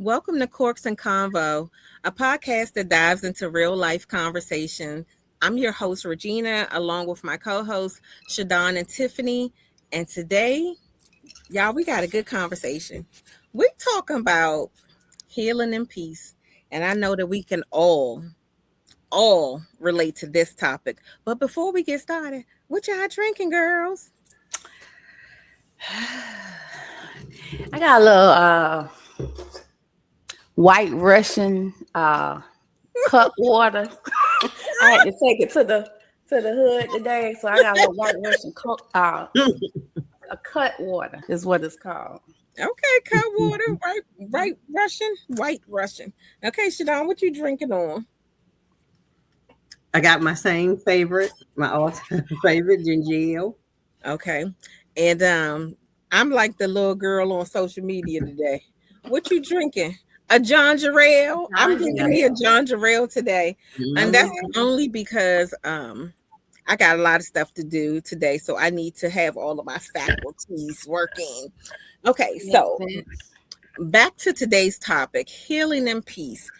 Welcome to Corks and Convo, a podcast that dives into real life conversation. I'm your host, Regina, along with my co hosts, Shadon and Tiffany. And today, y'all, we got a good conversation. We're talking about healing and peace. And I know that we can all relate to this topic. But before we get started, what y'all drinking, girls? I got a little white Russian cup water. I had to take it to the hood today, so I got a little white Russian a cut water is what it's called. Okay, cut water, right Russian, white Russian. Okay, Shadon, what you drinking on? I got my same favorite, my all-time favorite ginger ale. Okay. And I'm like the little girl on social media today. What you drinking? A John Jarrell. I'm drinking me a John Jarrell today. And that's only because I got a lot of stuff to do today. So I need to have all of my faculties working. Okay, so back to today's topic, healing and peace.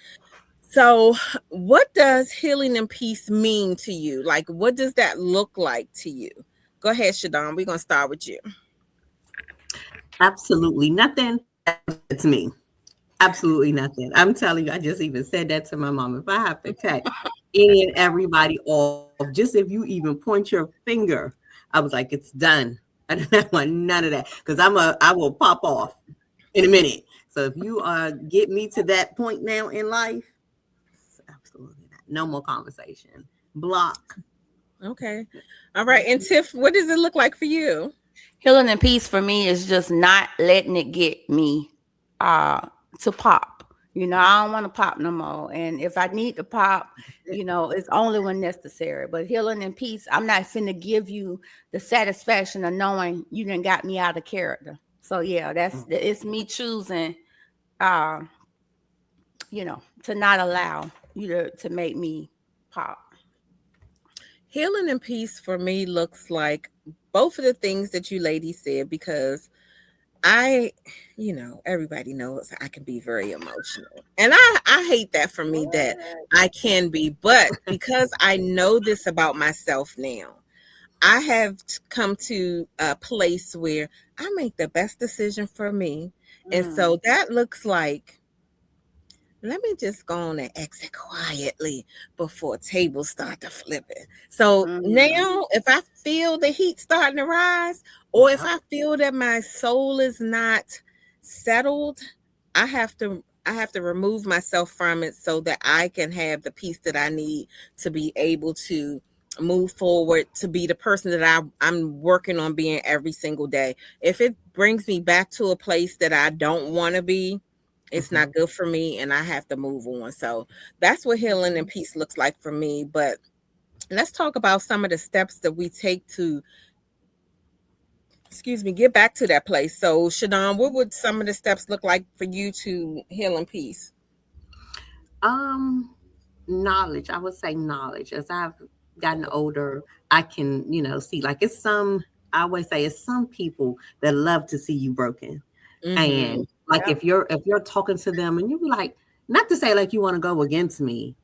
So, what does healing and peace mean to you? Like, what does that look like to you? Go ahead, Shadon. We're going to start with you. Absolutely nothing. It's me. Absolutely nothing. I'm telling you, I just even said that to my mom. If I have to cut any and everybody off, just if you even point your finger, I was like, it's done. I don't want none of that because I will pop off in a minute. So if you get me to that point now in life, absolutely not. No more conversation. Block. Okay. All right. And Tiff, what does it look like for you? Healing and peace for me is just not letting it get me to pop. I don't want to pop no more. And if I need to pop, it's only when necessary. But healing and peace, I'm not finna give you the satisfaction of knowing you done got me out of character. So yeah, it's me choosing, to not allow you to make me pop. Healing and peace for me looks like both of the things that you ladies said, because everybody knows I can be very emotional. And I hate that for me that I can be, but because I know this about myself now, I have come to a place where I make the best decision for me. And so that looks like, let me just go on and exit quietly before tables start to flip it. So now if I feel the heat starting to rise, or if I feel that my soul is not settled, I have to remove myself from it so that I can have the peace that I need to be able to move forward, to be the person that I'm working on being every single day. If it brings me back to a place that I don't want to be, it's not good for me and I have to move on. So that's what healing and peace looks like for me. But let's talk about some of the steps that we take to, get back to that place. So Shadon, what would some of the steps look like for you to heal in peace? Knowledge. I would say knowledge. As I've gotten older, I can, see like I always say it's some people that love to see you broken. And like if you're talking to them and you be like, not to say like you want to go against me,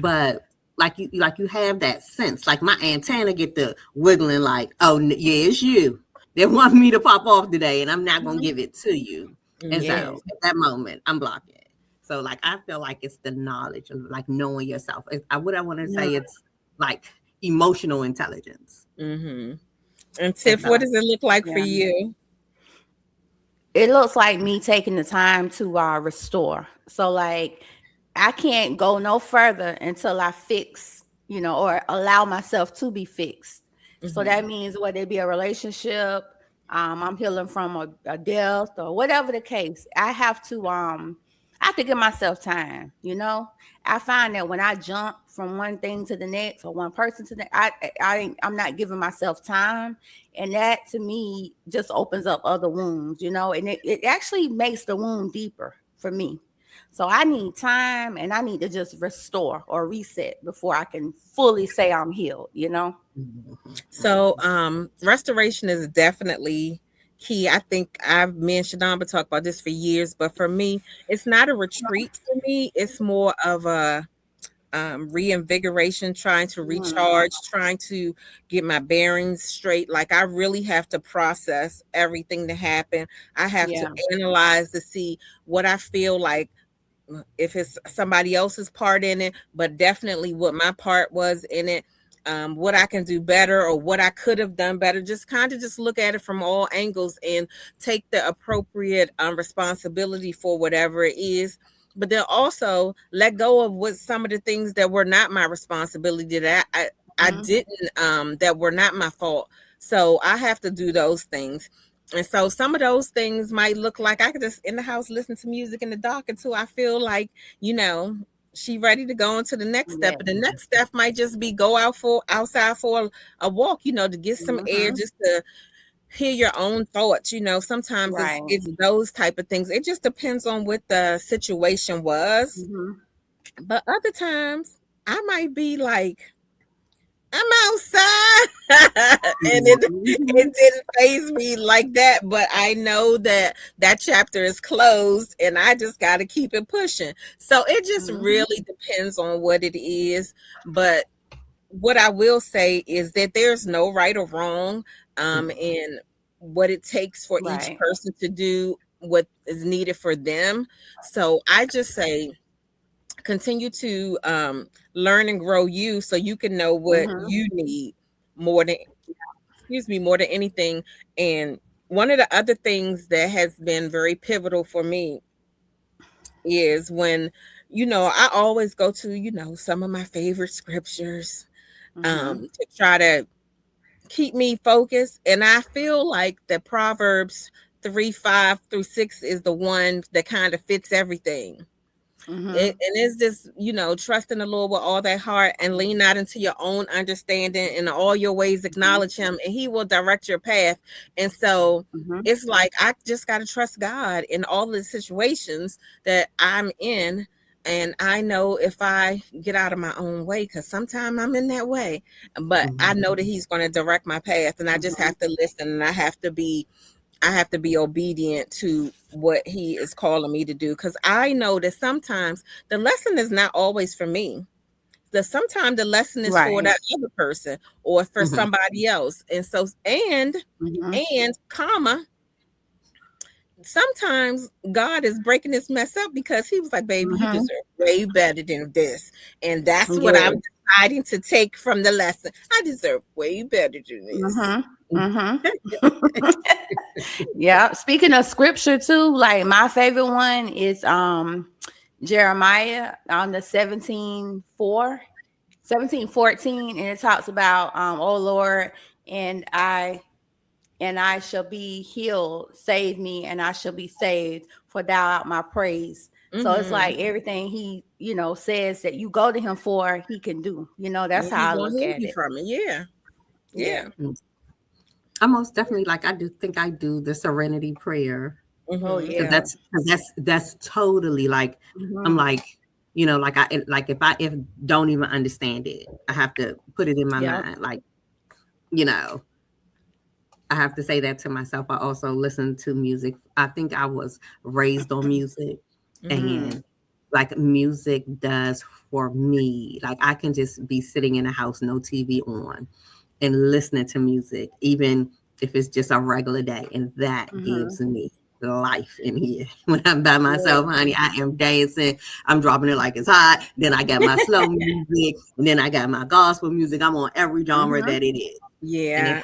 but like you have that sense, like my antenna get the wiggling, like, oh yeah, it's you. They want me to pop off today, and I'm not gonna give it to you. And so at that moment, I'm blocking. So like I feel like it's the knowledge of like knowing yourself. What I want to say, it's like emotional intelligence. And Tiff, what does it look like for you? It looks like me taking the time to restore. So like I can't go no further until I fix, or allow myself to be fixed. So that means whether it be a relationship, I'm healing from a death or whatever the case, I have to give myself time. I find that when I jump from one thing to the next or one person to the I'm not giving myself time. And that to me just opens up other wounds, and it actually makes the wound deeper for me. So I need time and I need to just restore or reset before I can fully say I'm healed, So restoration is definitely key. I think me and Shadamba talk about this for years, but for me, it's not a retreat for me. It's more of a reinvigoration, trying to recharge, trying to get my bearings straight. Like I really have to process everything that happened. I have to analyze to see what I feel like, if it's somebody else's part in it, but definitely what my part was in it. What I can do better or what I could have done better. Just kind of just look at it from all angles and take the appropriate responsibility for whatever it is. But then also let go of what some of the things that were not my responsibility, that I didn't, that were not my fault. So I have to do those things. And so some of those things might look like I could just in the house listen to music in the dark until I feel like, she ready to go on to the next step. And the next step might just be go outside for a walk, to get some air, just to hear your own thoughts. Sometimes it's those type of things. It just depends on what the situation was. But other times I might be like, I'm outside. And it didn't faze me like that. But I know that chapter is closed and I just got to keep it pushing. So it just really depends on what it is. But what I will say is that there's no right or wrong in what it takes for each person to do what is needed for them. So I just say, continue to learn and grow you so you can know what you need more than anything. And one of the other things that has been very pivotal for me is when, I always go to, some of my favorite scriptures to try to keep me focused. And I feel like that Proverbs 3:5-6 is the one that kind of fits everything. And it's just, trust in the Lord with all thy heart and lean not into your own understanding. In all your ways acknowledge him and he will direct your path. And so it's like I just got to trust God in all the situations that I'm in. And I know if I get out of my own way, because sometimes I'm in that way, but I know that he's going to direct my path, and I just have to listen, and I have to be obedient to what he is calling me to do. Because I know that sometimes the lesson is not always for me. Sometimes the lesson is for that other person or for somebody else. And so, and sometimes God is breaking this mess up because he was like, baby, you deserve way better than this. And that's what I'm deciding to take from the lesson. I deserve way better than this. Yeah. Speaking of scripture too, like my favorite one is Jeremiah on the 17:14, and it talks about oh Lord, and I shall be healed, save me, and I shall be saved, for thou art my praise. So it's like everything he, says that you go to him for, he can do. That's how I look at it. From it. Yeah. I most definitely I do the serenity prayer. Oh yeah. That's totally I'm like, if don't even understand it, I have to put it in my mind. I have to say that to myself. I also listen to music. I think I was raised on music, and music does for me. I can just be sitting in a house, no TV on, and listening to music, even if it's just a regular day, and that gives me life in here. When I'm by myself, honey, I am dancing. I'm dropping it like it's hot. Then I got my slow music, and then I got my gospel music. I'm on every genre that it is. Yeah,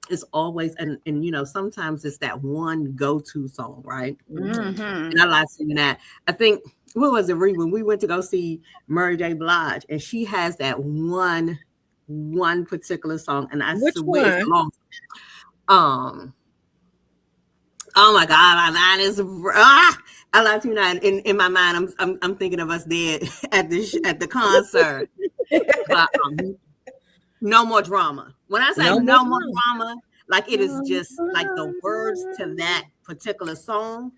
it's always and sometimes it's that one go-to song, right? And I like singing that. I think what was it, when we went to go see Mary J. Blige, and she has that one particular song, and I swear it's long. Oh my God, my mind is I like you now. In my mind, I'm thinking of us there at the concert. But, no more drama. When I say no more drama, it is just the words to that particular song.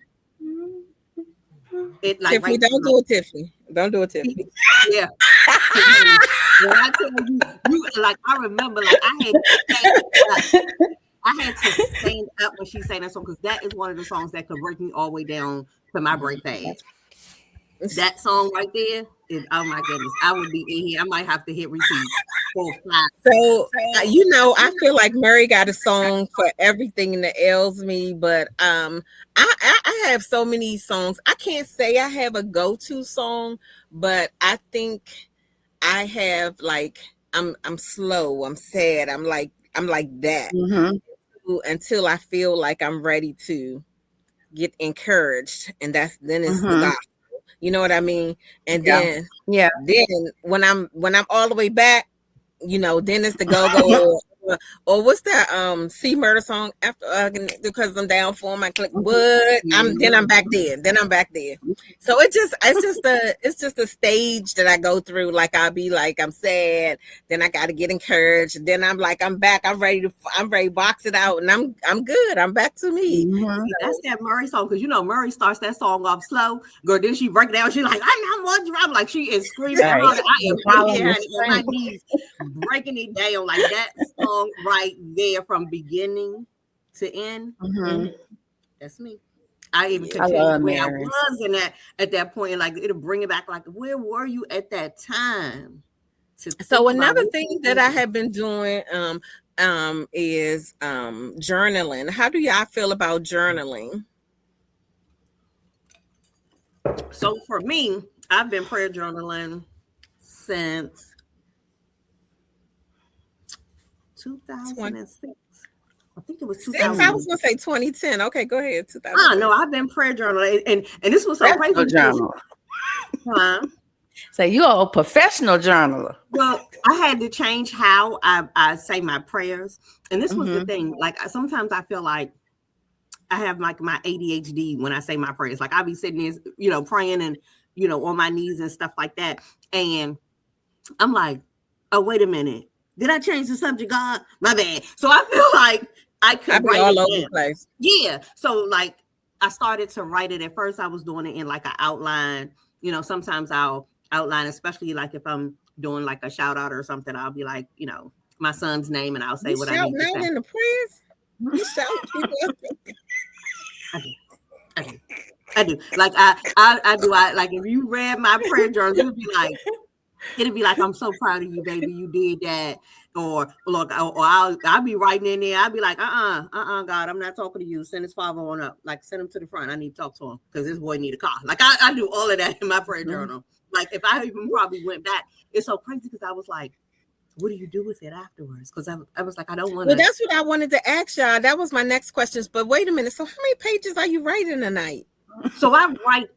It Tiffany, don't do it, Tiffany. Don't do it, Tiffany. Yeah. When I tell you, I remember I had I had to stand up when she sang that song because that is one of the songs that could break me all the way down to my break page. That song right there is, oh my goodness, I would be in here. I might have to hit repeat. So I feel like Murray got a song for everything that ails me, but I have so many songs. I can't say I have a go-to song, but I think I have like I'm slow, I'm sad, I'm like that until I feel like I'm ready to get encouraged, and then it's the gospel. You know what I mean? And then when I'm all the way back, then it's the go or what's that C Murder song after because I'm down for my click wood. Then I'm back there. So it's just a stage that I go through. Like I'll be like I'm sad, then I got to get encouraged, then I'm like I'm back. I'm ready to box it out, and I'm good. I'm back to me. That's that Murray song because Murray starts that song off slow. Girl, then she break it down. She's like I'm more drum. Like she is screaming. I am here on my knees, breaking it down like that song right there from beginning to end. That's me. I even continue where I was at that point, like it'll bring it back. Like, where were you at that time? So another thing that I have been doing is journaling. How do y'all feel about journaling? So for me, I've been prayer journaling since 2006. I think it was 2000. I was gonna say 2010. Okay, go ahead. 2000. No, I've been prayer journaling, and this was so crazy. So you're a professional journaler. Well, I had to change how I say my prayers, and this was the thing. Like sometimes I feel like I have like my ADHD when I say my prayers. Like I'll be sitting there, praying and on my knees and stuff like that, and I'm like, oh wait a minute. Did I change the subject, God? My bad. So I feel like I could write all over the place. Yeah. So like I started to write it. At first I was doing it in like an outline. Sometimes I'll outline, especially like if I'm doing like a shout out or something, I'll be like, my son's name and I'll say what I need to say. In the prayers? You shout people. I do. Like I do. Like if you read my prayer journal, it'd be like, I'm so proud of you, baby. You did that. Or look, or I'll be writing in there. I'll be like, God, I'm not talking to you. Send his father on up. Like, send him to the front. I need to talk to him because this boy need a car. Like, I do all of that in my prayer journal. Like, if I even probably went back, it's so crazy because I was like, what do you do with it afterwards? Because I was like, I don't want to. Well, that's what I wanted to ask y'all. That was my next question. But wait a minute. So how many pages are you writing a night? So I write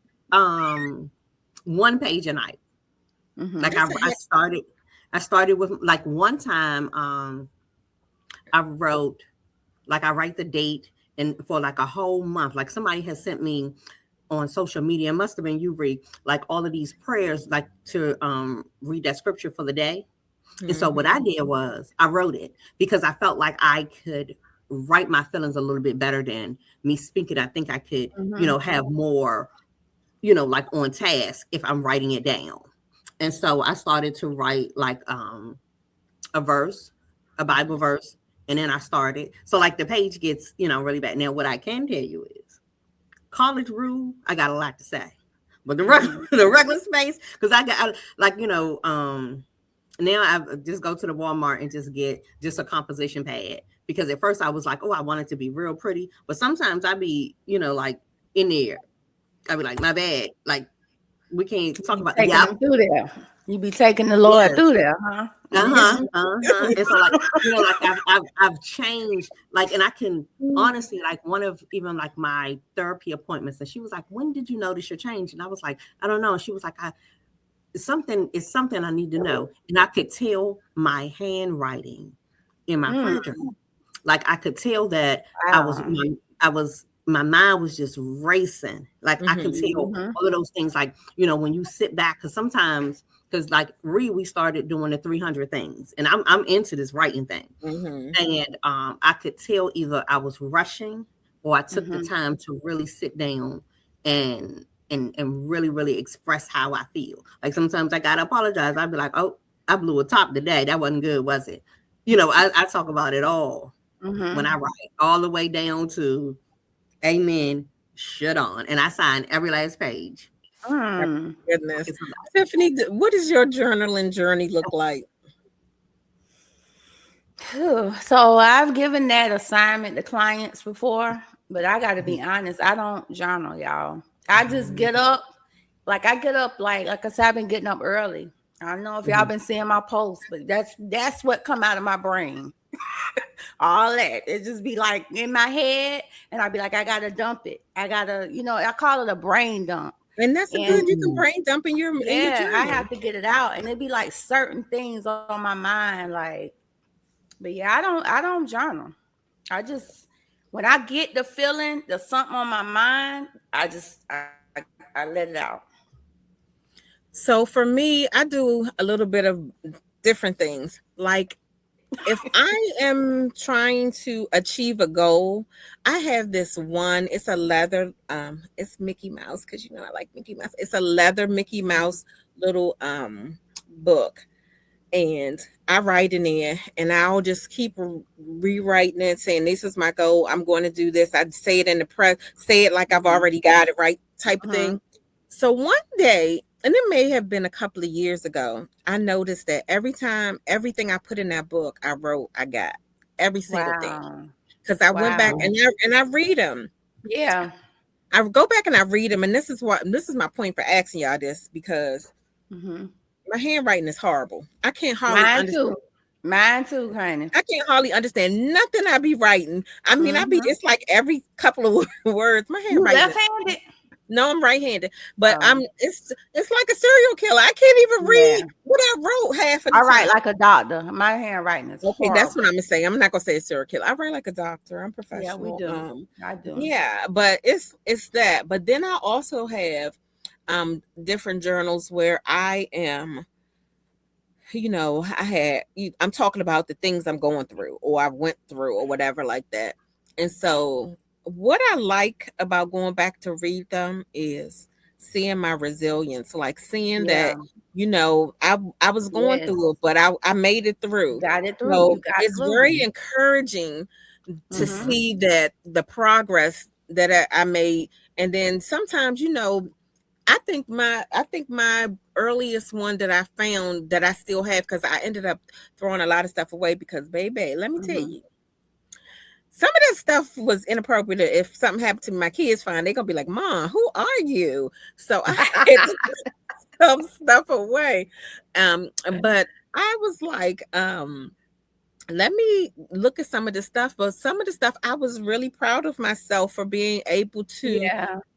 1 page a night. Like I started with like one time I write the date and for like a whole month. Like somebody has sent me on social media, it must have been you, Ree, like all of these prayers, like to read that scripture for the day. And so what I did was I wrote it because I felt like I could write my feelings a little bit better than me speaking. I think I could, have more, like on task if I'm writing it down. And so I started to write like a verse, a Bible verse, and then I started. So like the page gets, really bad. Now what I can tell you is college rule, I got a lot to say. But the regular space, because I got now I just go to the Walmart and just get just a composition pad. Because at first I was like, oh, I want it to be real pretty. But sometimes I be, like in there. I be like, my bad. Like, we can't talk about that. Through there. You be taking the Lord through there, huh? And so like I've changed, like, and I can honestly, like one of even like my therapy appointments, and she was like, when did you notice your change? And I was like, I don't know. And she was like, it's something I need to know. And I could tell my handwriting in my prayer journal. Like I could tell that my mind was just racing. Like I could tell all of those things, like, when you sit back, because like we started doing the 300 things, and I'm into this writing thing. And I could tell either I was rushing or I took the time to really sit down and really, really express how I feel. Like sometimes I gotta apologize. I'd be like, oh, I blew a top today. That wasn't good, was it? I talk about it all. when I write, all the way down to amen, shut on. And I sign every last page. Goodness. Tiffany, what does your journaling journey look like? So I've given that assignment to clients before, but I got to be honest, I don't journal, y'all. I just get up, like I I said, I've been getting up early. I don't know if y'all been seeing my posts, but that's what come out of my brain. All that, it just be like in my head, and I'll be like, I gotta dump it. I gotta, I call it a brain dump. And that's good. You can brain dump in your I have to get it out, and it'd be like certain things on my mind, like. But yeah, I don't journal. I just, when I get the feeling, there's something on my mind, I let it out. So for me, I do a little bit of different things. Like if I am trying to achieve a goal, I have this one, it's a leather, it's Mickey Mouse, because I like Mickey Mouse. It's a leather Mickey Mouse little book. And I write in there, and I'll just keep rewriting it, saying, this is my goal. I'm going to do this. I'd say it in the press, say it like I've already got it right, type of thing. So one day, and it may have been a couple of years ago, I noticed that everything I put in that book, I wrote, I got every single thing. Because I went back and I read them. Yeah. I go back and I read them. And this is my point for asking y'all this, because my handwriting is horrible. I can't hardly understand. Mine too, honey. I can't hardly understand nothing I be writing. I mean, it's like every couple of words. My handwriting. Left-handed? No, I'm right-handed. But it's like a serial killer. I can't even read what I wrote half of the time. I write like a doctor. My handwriting is horrible. That's what I'm gonna say. I'm not gonna say a serial killer. I write like a doctor. I'm professional. Yeah, we do. I do. Yeah, but it's that. But then I also have different journals where I am, I'm talking about the things I'm going through or I went through or whatever like that. And so what I like about going back to read them is seeing my resilience, like seeing that, I was going through it, but I made it through. Got it through. So it's very encouraging to see that the progress that I made. And then sometimes, I think my earliest one that I found that I still have, because I ended up throwing a lot of stuff away because, baby, let me tell you, some of that stuff was inappropriate. If something happened to my kids, fine, they're gonna be like, Mom, who are you? So I had to put some stuff away. But I was like, let me look at some of the stuff. But some of the stuff, I was really proud of myself for being able to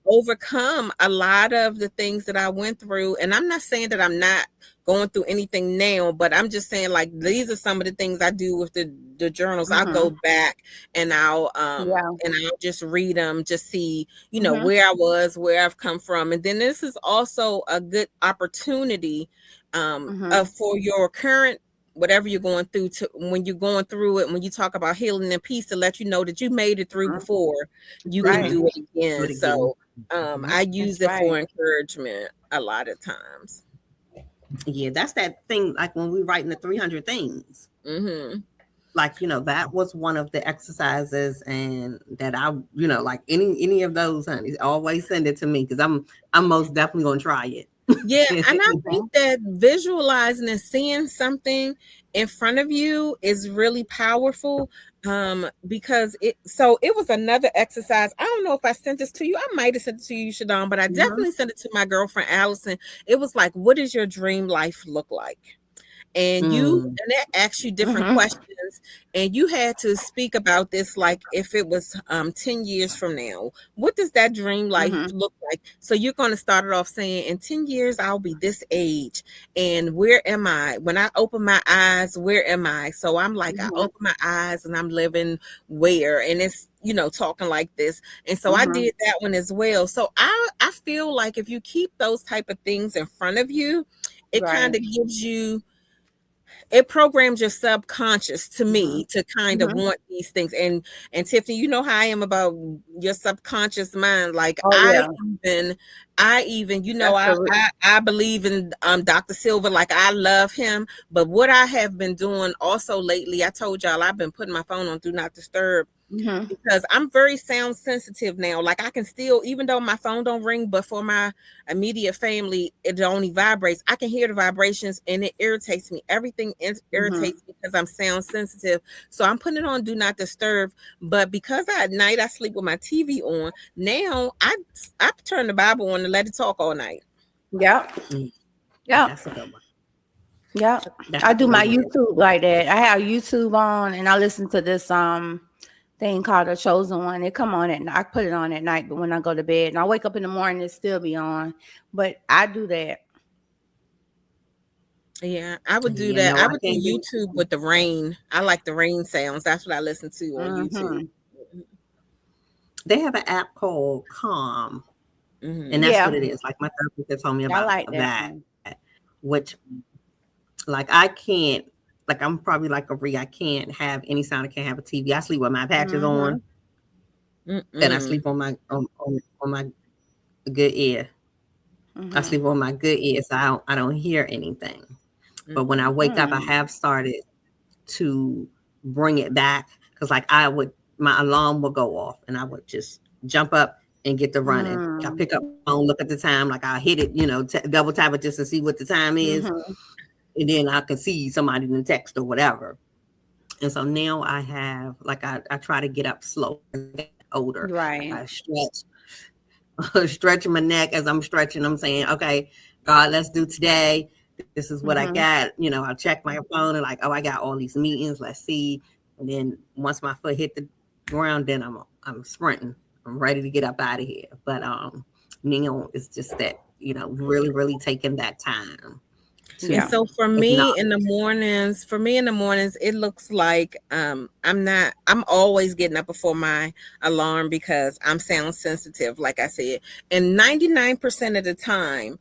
overcome a lot of the things that I went through. And I'm not saying that I'm not going through anything now, but I'm just saying, like, these are some of the things I do with the journals. I'll go back and I'll just read them, just see, where I was, where I've come from. And then this is also a good opportunity for your current, whatever you're going through, to when you're going through it, when you talk about healing and peace, to let you know that you made it through before, you can do it again. So I use it for encouragement a lot of times. Yeah, that's that thing, like when we writing the 300 things. Like, that was one of the exercises, and that I, like any of those, honey, always send it to me, because I'm most definitely gonna try it. Yeah, and I think that visualizing and seeing something in front of you is really powerful, because it was another exercise. I don't know if I sent this to you. I might have sent it to you, Shadon, but I definitely sent it to my girlfriend Allison. It was like, what does your dream life look like? And that asks you different questions, and you had to speak about this like if it was 10 years from now. What does that dream life look like? So you're going to start it off saying, in 10 years I'll be this age, and where am I when I open my eyes? Where am I? So I'm like, I open my eyes and I'm living where, and it's talking like this. And so I did that one as well. So I feel like if you keep those type of things in front of you, it kind of gives you it programs your subconscious to me to kind of Mhm. want these things. And Tiffany, you know how I am about your subconscious mind. Like Oh yeah, I even, you know, that's a I believe in Dr. Silver. Like I love him. But what I have been doing also lately, I told y'all I've been putting my phone on Do Not Disturb because I'm very sound sensitive now. Like I can still, even though my phone don't ring, but for my immediate family, it only vibrates. I can hear the vibrations and it irritates me. Everything irritates me because I'm sound sensitive. So I'm putting it on Do Not Disturb. But because at night I sleep with my TV on, now I turn the Bible on and let it talk all night. Yep. Mm. Yep. That's a good one. Yep. That's I a do good my one. YouTube like that. I have YouTube on and I listen to this thing called The Chosen One. It come on at night. I put it on at night, but when I go to bed and I wake up in the morning, it still be on. But I do that. Yeah, I would do Yeah, that. no, I I would do can't do. YouTube with the rain. I like the rain sounds. That's what I listen to on YouTube. They have an app called Calm, and that's Yeah, what it is. Like my therapist told me I about like that that, one. which, like, I can't. Like, I'm probably like a Ree. I can't have any sound. I can't have a TV. I sleep with my patches on, and I sleep on my on my good ear. I sleep on my good ear, so I don't hear anything. But when I wake up, I have started to bring it back because, like, my alarm would go off, and I would just jump up and get to running. I pick up my phone, look at the time, like I hit it, you know, double tap it just to see what the time is, and then I can see somebody in the text or whatever. And so now I have, like, I try to get up slow, older. Right. Like I stretch my neck as I'm stretching. I'm saying, okay, God, let's do today. This is what I got. You know, I'll check my phone and like, oh, I got all these meetings. Let's see. And then once my foot hit the ground, then I'm sprinting. I'm ready to get up out of here. But you know, it's just that, you know, really, really taking that time. And so for me in the mornings, it looks like I'm always getting up before my alarm because I'm sound sensitive, like I said. And 99% of the time,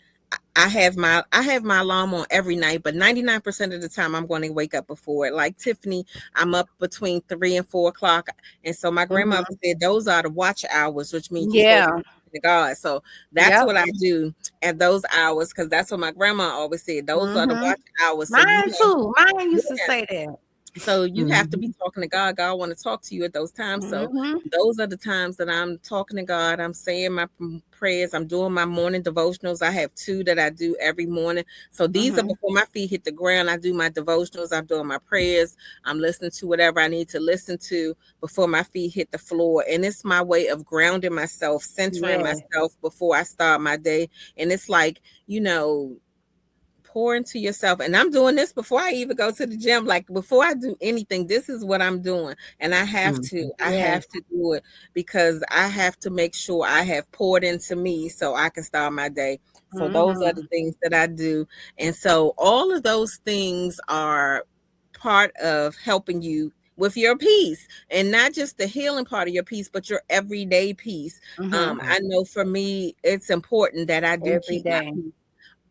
I have my alarm on every night, but 99% of the time I'm going to wake up before it. Like Tiffany, I'm up between 3 and 4 o'clock. And so my grandmother said those are the watch hours, which means you're supposed to be to God. So that's what I do at those hours, because that's what my grandma always said. Those are the watch hours. So Mine too. Mine used to say that. So you have to be talking to God. God want to talk to you at those times. So those are the times that I'm talking to God. I'm saying my prayers. I'm doing my morning devotionals. I have 2 that I do every morning. So these are before my feet hit the ground. I do my devotionals. I'm doing my prayers. I'm listening to whatever I need to listen to before my feet hit the floor. And it's my way of grounding myself, centering myself before I start my day. And it's like, you know, pour into yourself. And I'm doing this before I even go to the gym. Like before I do anything, this is what I'm doing. And I have to do it because I have to make sure I have poured into me so I can start my day. So those are the things that I do. And so all of those things are part of helping you with your peace, and not just the healing part of your peace, but your everyday peace. I know for me, it's important that I do keep my peace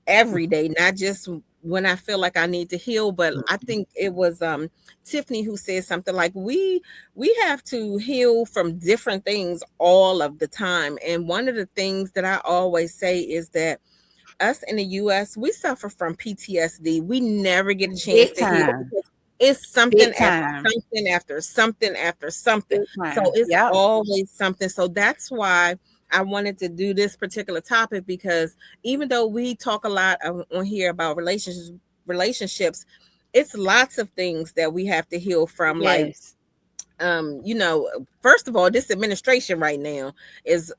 every day, not just when I feel like I need to heal. But I think it was Tiffany who said something like we have to heal from different things all of the time. And one of the things that I always say is that us in the US, we suffer from PTSD. We never get a chance to heal because it's something after something after something after something. So it's always something. So that's why I wanted to do this particular topic, because even though we talk a lot on here about relationships, it's lots of things that we have to heal from. Like, you know, first of all, this administration right now is,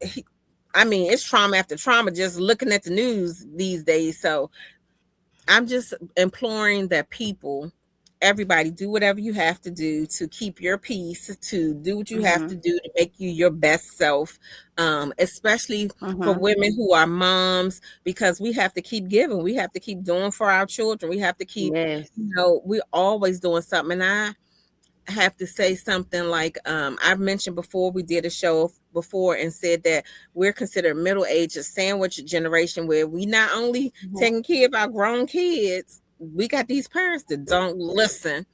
I mean, it's trauma after trauma just looking at the news these days. So I'm just imploring that everybody, do whatever you have to do to keep your peace, to do what you have to do to make you your best self, especially for women who are moms, because we have to keep giving. We have to keep doing for our children. We have to keep, you know, we're always doing something. And I have to say something like, I've mentioned before, we did a show before and said that we're considered middle-aged, a sandwich generation, where we not only taking care of our grown kids, we got these parents that don't listen,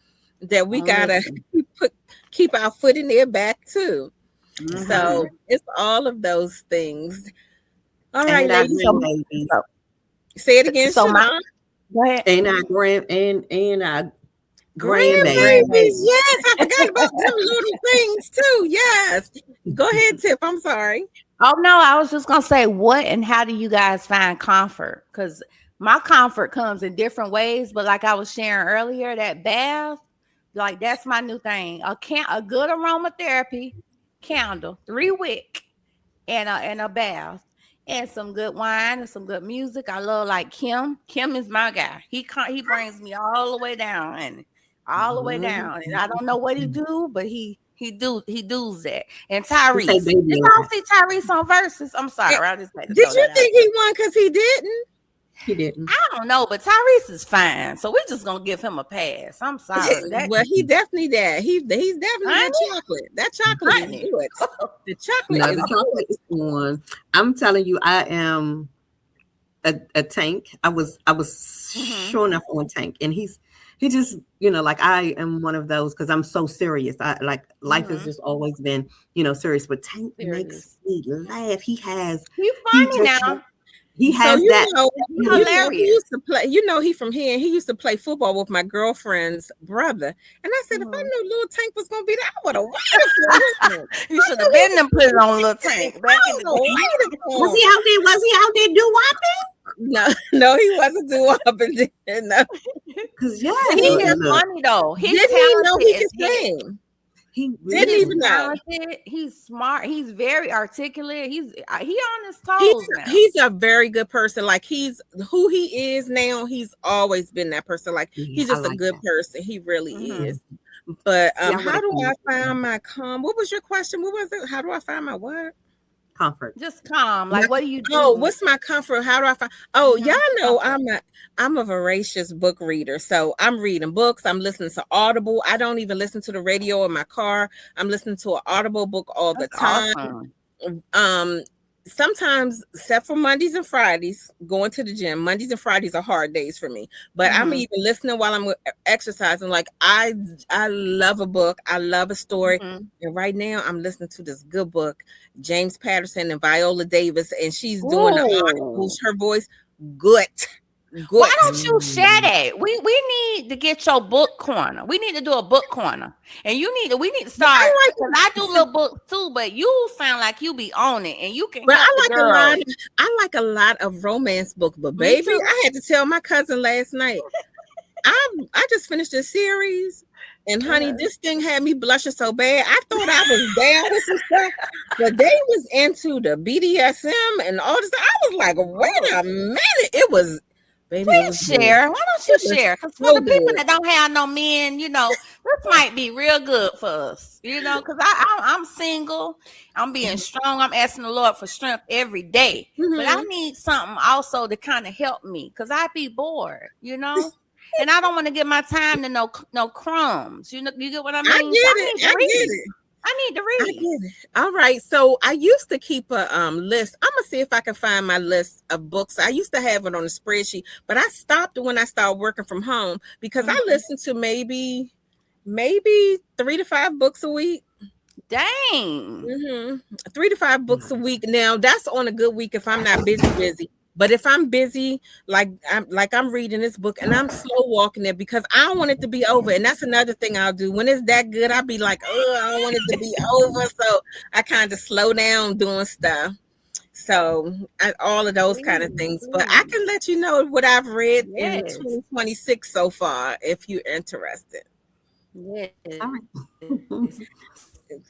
that we Don't gotta listen. keep our foot in their back too. Mhm. So it's all of those things. All right, And our ladies. grandbabies. So, Say it again, so my Siobhan. go ahead. And our grandbabies. Grandbabies. Yes, I forgot about them little things too. Yes. Go ahead, Tip. I'm sorry. Oh no, I was just gonna say, what and how do you guys find comfort? Because my comfort comes in different ways, but like I was sharing earlier, that bath, like that's my new thing. A good aromatherapy candle, 3 wick, and a bath, and some good wine and some good music. I love like Kim. Kim is my guy. He brings me all the way down and all the way down. And I don't know what he do, but he does that. And Tyrese, Say baby did a y'all lot. see Tyrese on Versus? I'm sorry, I just had to Did throw you that out. think he won because he didn't? He didn't. I don't know, but Tyrese is fine, so we're just gonna give him a pass. I'm sorry. Well, he definitely that. He's definitely that chocolate. That chocolate is Honey. good. The chocolate No, is the good. chocolate is one. I'm telling you, I am a tank. I was Mhm. sure enough on tank, and he just, like I am one of those because I'm so serious. I like life has Mhm. just always been, serious. But Tank makes me laugh. He's He funny just now. he So has that. He's he hilarious. used to play. He from here. And he used to play football with my girlfriend's brother. And I said, if I Mhm. knew Little Tank was gonna be there, I would have waited for him. You should have been them put it on Little Tank back in the I day. waited for Was him. he out there? Was he out there do No, he wasn't doing up and down. No. Because yeah, He is funny though. He's Didn't he know talented he as could heck. sing? he Didn't really even know. Talented. He's smart. He's very articulate. He on his He's toes now. he's a very good person. Like he's who he is now. He's always been that person. Like he's I just a like good that. person. He really Mhm. is. But See, I how would've do I come- find my calm? What was your question? What was it? How do I find my what? Comfort. Just calm. Like, what do you do? Oh, what's my comfort? How do I find? Oh, Mhm. y'all know Comfort. I'm a voracious book reader. So I'm reading books. I'm listening to Audible. I don't even listen to the radio in my car. I'm listening to an Audible book all the That's time. awesome. Sometimes, except for Mondays and Fridays, going to the gym. Mondays and Fridays are hard days for me. But I'm Mhm. even listening while I'm exercising. Like I love a book. I love a story. Mhm. And right now I'm listening to this good book, James Patterson and Viola Davis, and she's doing the audibles. Her voice, good. Why don't you share that? We need to get your book corner. We need to do a book corner, and we need to start. I do little books too, but you sound like you be on it, and you can. But help I the girls. like a lot of romance books. But Me baby, too. I had to tell my cousin last night. I just finished a series, and honey, this thing had me blushing so bad. I thought I was down with some stuff, but they was into the BDSM and all this. I was like, wait a minute, it was. Baby, Please share. Why don't you share? Because for so the people good. that don't have no men, this might be real good for us. Because I'm single. I'm being strong. I'm asking the Lord for strength every day. But I need something also to kind of help me because I be bored, and I don't want to give my time to no crumbs. You get what I mean? I get it. I need to read. I get it. All right. So I used to keep a list. I'm gonna see if I can find my list of books. I used to have it on a spreadsheet, but I stopped when I started working from home because I listen to maybe 3 to 5 books a week. Dang. 3 to 5 books a week. Now that's on a good week if I'm not busy. But if I'm busy, like I'm reading this book and I'm slow walking it because I don't want it to be over. And that's another thing I'll do. When it's that good, I'll be like, oh, I don't want it to be over. So I kind of slow down doing stuff. So all of those kind of things. But I can let you know what I've read in 2026 so far if you're interested. Yes.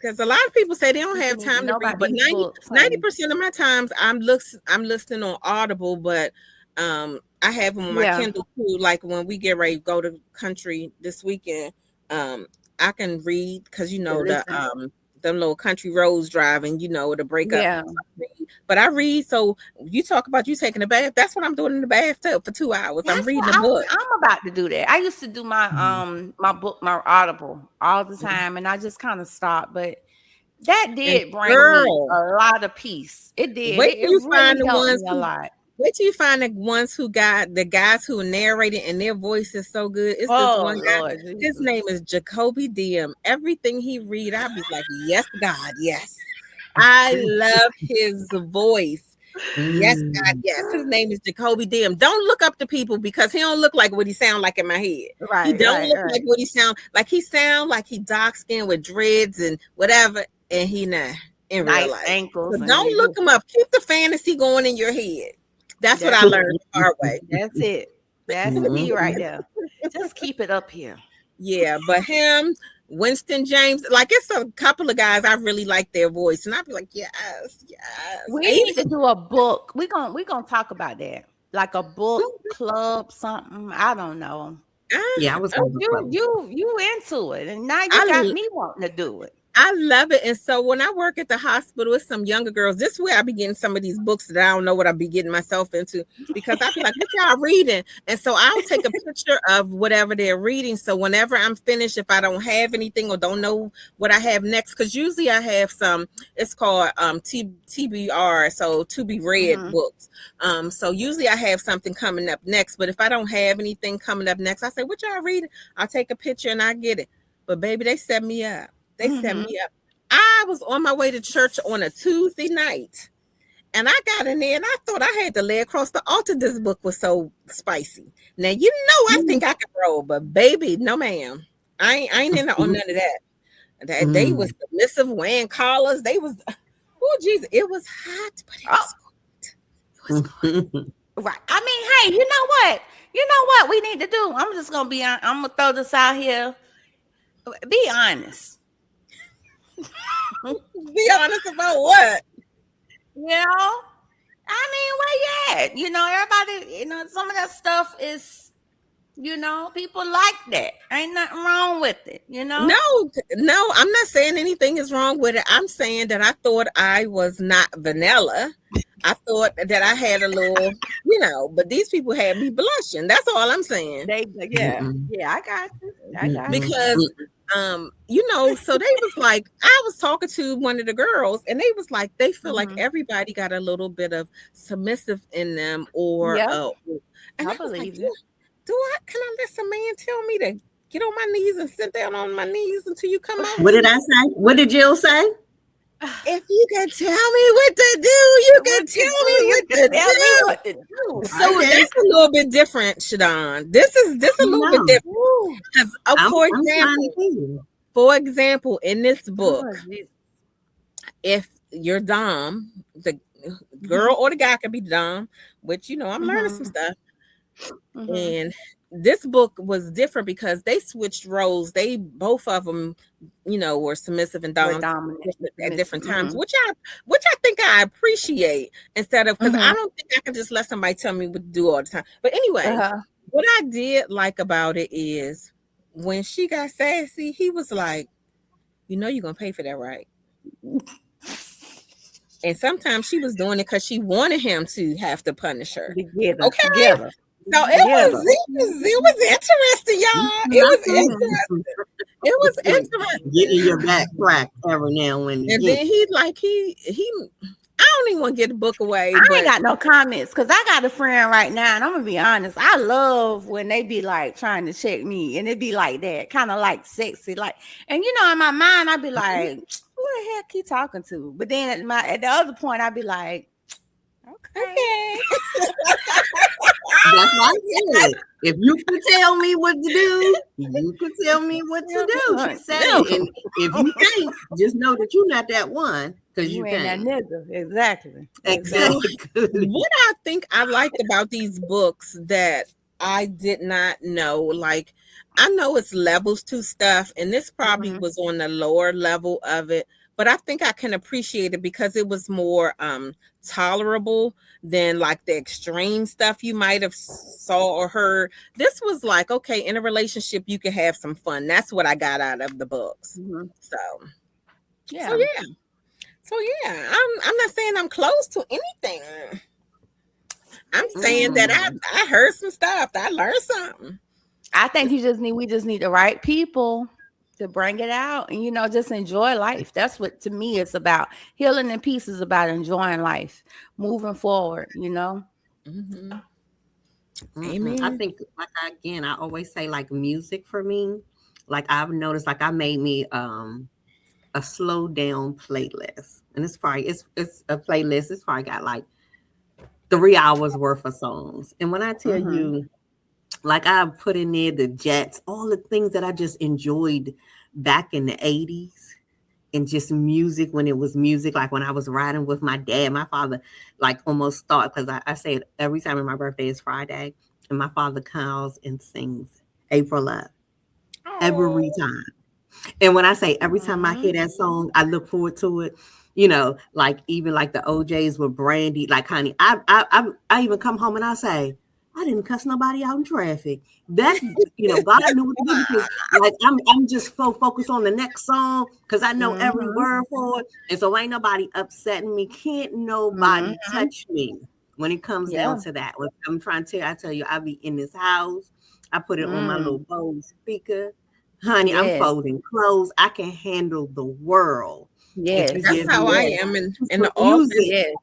Because a lot of people say they don't have time to read, but 90% of my times I'm listening on Audible, but I have them on my Kindle too. Like when we get ready to go to country this weekend, I can read because them little country roads driving, to break up. But I read. So you talk about you taking a bath. That's what I'm doing in the bathtub for 2 hours. I'm reading a book. I'm about to do that. I used to do my my Audible all the time, and I just kind of stopped. But that did bring me a lot of peace. It did. Wait till you find the ones a lot. Wait till you find the ones who got the guys who narrated and their voice is so good. It's this Oh one guy. Lord, His Jesus. name is Jacoby Diem. Everything he read, I'll be like, yes, God, yes. I love his voice. Yes, God, yes. His name is Jacoby Diem. Don't look up to people because he don't look like what he sound like in my head. He Right, don't right, look right. like what he sound like. He sound like he dark skinned with dreads and whatever, and he not in real Nice life. ankles. So And don't look him up. Keep the fantasy going in your head. That's what I That's learned the hard way. That's it. That's the key right there. Just keep it up here. Yeah, but him, Winston James, like it's a couple of guys I really like their voice, and I'd be like, yes, yes. We And need to do a book. We're gonna talk about that. Like a book club, something. I don't know. Yeah, I was. You into it, and now you I got l- me wanting to do it. I love it. And so when I work at the hospital with some younger girls, this is where I be getting some of these books that I don't know what I be getting myself into because I be like, what y'all reading? And so I'll take a picture of whatever they're reading. So whenever I'm finished, if I don't have anything or don't know what I have next, because usually I have some, it's called TBR, so to be read books. So usually I have something coming up next, but if I don't have anything coming up next, I say, what y'all reading? I'll take a picture and I get it. But baby, they set me up. They set me up. I was on my way to church on a Tuesday night, and I got in there, and I thought I had to lay across the altar. This book was so spicy. Now you know I think I can roll, but baby, no ma'am, I ain't in on none of that. That they was submissive, wearing collars. They was, oh Jesus, it was hot, but it was good. It was good. Right. I mean, hey, you know what? You know what we need to do? I'm just gonna be. I'm gonna throw this out here. Be honest. Be honest about what? You know, I mean, where you at? You know, everybody, you know, some of that stuff is, you know, people like that. Ain't nothing wrong with it, you know? No, I'm not saying anything is wrong with it. I'm saying that I thought I was not vanilla. I thought that I had a little, you know, but these people had me blushing. That's all I'm saying. Yeah, I got you. I got you. Because you know, so they was like, I was talking to one of the girls, and they was like, they feel like everybody got a little bit of submissive in them, or and I believe it. Can I let some man tell me to get on my knees and sit down on my knees until you come out? What did I say? What did Jill say? If you can tell me what to do, you can tell me what to do. So that's a little bit different, Shadon. This is a little bit different. Because for example, in this book, if you're Dom, the girl or the guy can be Dom, which you know, I'm learning some stuff. And this book was different because they switched roles. They both of them, you know, were submissive and dominant at different times, which I think I appreciate, instead of, because I don't think I can just let somebody tell me what to do all the time. But anyway, what I did like about it is when she got sassy, he was like, you know, you're gonna pay for that, right? And sometimes she was doing it because she wanted him to have to punish her. Together. So it was interesting, y'all. It was interesting. Getting your back cracked every now and then. And then he I don't even want to get the book away. I ain't got no comments because I got a friend right now, and I'm gonna be honest. I love when they be like trying to check me, and it be like that, kind of like sexy, like. And you know, in my mind, I'd be like, "Who the heck he talking to?" But then at the other point, I'd be like, "Okay." That's what I said. If you can tell me what to do, you can tell me what to do. She said, and if you can't, just know that you're not that one, because you ain't that nigga. Exactly. What I think I liked about these books that I did not know, like, I know it's levels to stuff, and this probably was on the lower level of it, but I think I can appreciate it because it was more tolerable than like the extreme stuff you might have saw or heard. This was like, okay, in a relationship you can have some fun. That's what I got out of the books. So yeah, I'm not saying I'm close to anything. I'm saying that I heard some stuff. I learned something. I think we just need the right people to bring it out, and, you know, just enjoy life. That's what, to me, it's about. Healing in peace is about enjoying life, moving forward, you know. Mm-hmm. I Amen. think, like again, I always say, like music for me. Like I've noticed, like I made me a slow down playlist, and it's a playlist. It's probably got like 3 hours worth of songs. And when I tell Mm-hmm. you, like I put in there the Jets, all the things that I just enjoyed back in the 80s, and just music when it was music, like when I was riding with my dad. My father like almost thought, because I say it every time, and my birthday is Friday, and my father calls and sings April Love every Oh. time. And when I say every time I Mm-hmm. hear that song, I look forward to it. Like even like the OJs with Brandy, like honey, I even come home and I say, I didn't cuss nobody out in traffic. That God knew what to do, because like I'm just so focused on the next song because I know every Mm-hmm. word for it, and so ain't nobody upsetting me. Can't nobody Mm-hmm. touch me when it comes down Yeah. to that. What I'm trying to tell you, I tell you, I be in this house. I put it on my Mm. little Bose speaker. Honey, I'm Yes. folding clothes. I can handle the world if you Yes. That's give how me I Yes. am in the some music. office. Yes.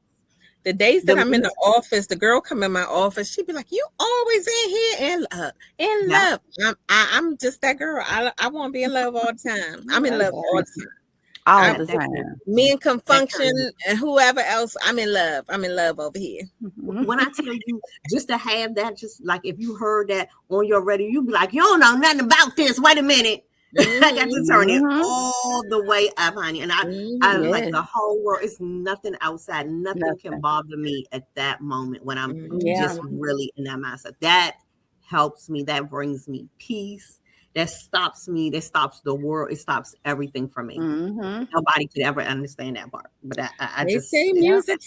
The days that The I'm in the music, office, the girl come in my office. She be like, "You always in here in love, in yeah, love." I'm just that girl. I want to be in love all the time. I'm in That's love all right. the time. All I, the that kind, time. Me and that Confunction kind of. and whoever else. I'm in love. I'm in love over here. Mhm. When I tell you, just to have that, just like if you heard that on your radio, you be like, you don't know nothing about this. Wait a minute. I got to Mm-hmm. turn it Mhm. all the way up, honey. And I Mm-hmm. like Yes. the whole world. It's nothing outside. Nothing can Nothing. bother me at that moment when I'm Yeah. just Mm-hmm. really in that mindset. That helps me. That brings me peace. That stops me. That stops the world. It stops everything for me. Mhm. Nobody could ever understand that part. But I They just, say Yeah. music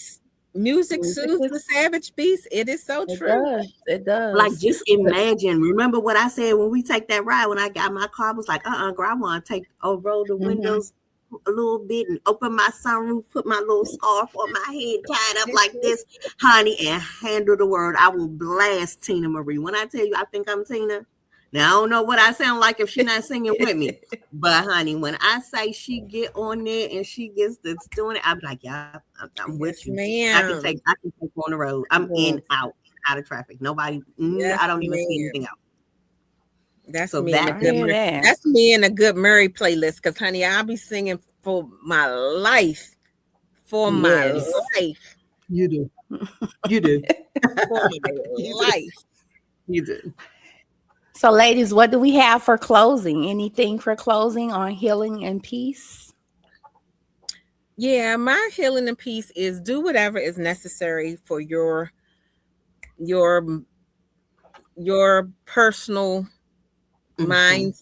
Music soothes is the savage beast. It is so it true. does. It like, does. just But imagine. Remember what I said when we take that ride? When I got my car, I was like, girl, I want to roll the mhm. windows a little bit and open my sunroof, put my little scarf on my head, tied up like this, honey, and handle the word. I will blast Tina Marie. When I tell you, I think I'm Tina. Now I don't know what I sound like if she's not singing with me, but honey, when I say she get on there and she gets to doing it, I'm like, yeah, I'm with Yes, you. ma'am. I can take on the road. I'm in, Yes. out of traffic. Nobody, Yes, I don't even see ma'am. anything else. That's So me in a that I good hear is, Murray. that. That's me in a good Murray playlist. Cause honey, I'll be singing for my life. For my Yes. life. you do, you do, For my you do, life. you do. So, ladies, what do we have for closing? Anything for closing on healing and peace? Yeah, my healing and peace is do whatever is necessary for your your personal Mm-hmm. mind,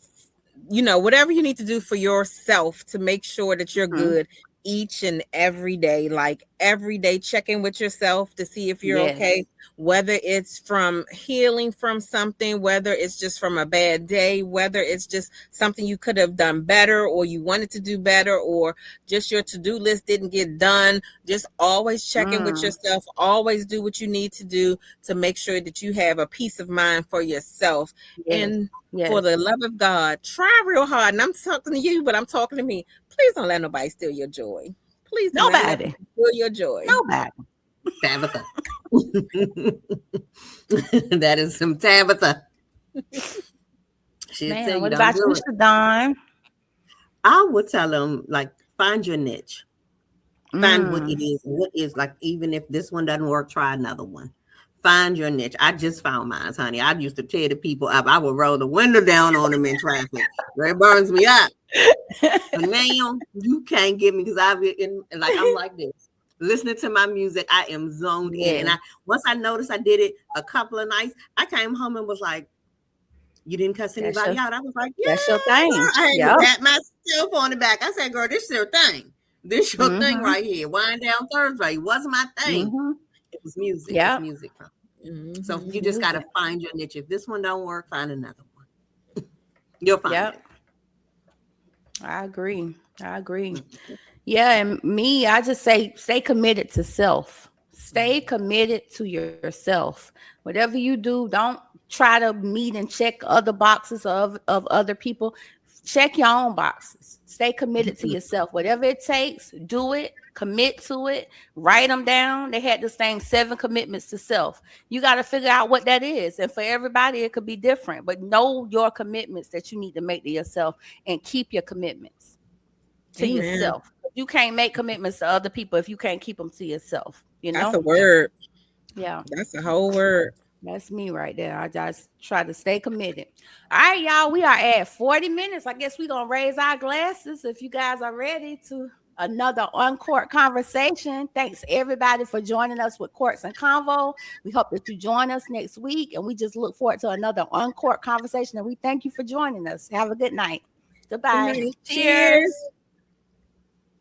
whatever you need to do for yourself to make sure that you're Mhm. good each and every day. Like every day, check in with yourself to see if you're okay, Yes. whether it's from healing from something, whether it's just from a bad day, whether it's just something you could have done better or you wanted to do better, or just your to-do list didn't get done. Just always check in with Mm. yourself, always do what you need to do to make sure that you have a peace of mind for yourself. Yes. And for Yes. the love of God, try real hard. And I'm talking to you, but I'm talking to me. Please don't let nobody steal your joy. Please don't let nobody Nobody. steal your joy. Nobody. Tabitha. That is some Tabitha. She'll tell Man, you, what don't about you, do it. Shadon? I would tell them, like, find your niche. Find what it Mm. is. What is, like, even if this one doesn't work, try another one. Find your niche. I just found mine, honey. I used to tear the people up. I would roll the window down on them in traffic. It burns me up. But now you can't get me because I've been in, like, I'm like this. Listening to my music, I am zoned in. And Yes. once I noticed I did it a couple of nights, I came home and was like, you didn't cuss That's anybody your out. I was like, that's your yeah, girl. thing. I had to Yep. pat myself on the back. I said, girl, this is your thing. This your thing Mm-hmm. right here. Wind down Thursday wasn't my thing. Mm-hmm. It was music. It's Yep. music. So Mhm. you just got to Music. find your niche. If this one don't work, find another one. You'll find Yep. it. I agree. I agree. Yeah, and me, I just say stay committed to self. Stay committed to yourself. Whatever you do, don't try to meet and check other boxes of other people. check your own boxes. Stay committed to yourself. Whatever it takes, do it. Commit to it. Write them down. They had this thing, 7 commitments to self. You got to figure out what that is. And for everybody, it could be different. But know your commitments that you need to make to yourself and keep your commitments to yourself. You can't make commitments to other people if you can't keep them to yourself. You know? That's a word. Yeah. That's a whole word. That's me right there. I just try to stay committed. All right, y'all. We are at 40 minutes. I guess we're going to raise our glasses if you guys are ready to another on-court conversation. Thanks, everybody, for joining us with Courts and Convo. We hope that you join us next week, and we just look forward to another on-court conversation, and we thank you for joining us. Have a good night. Goodbye. Cheers.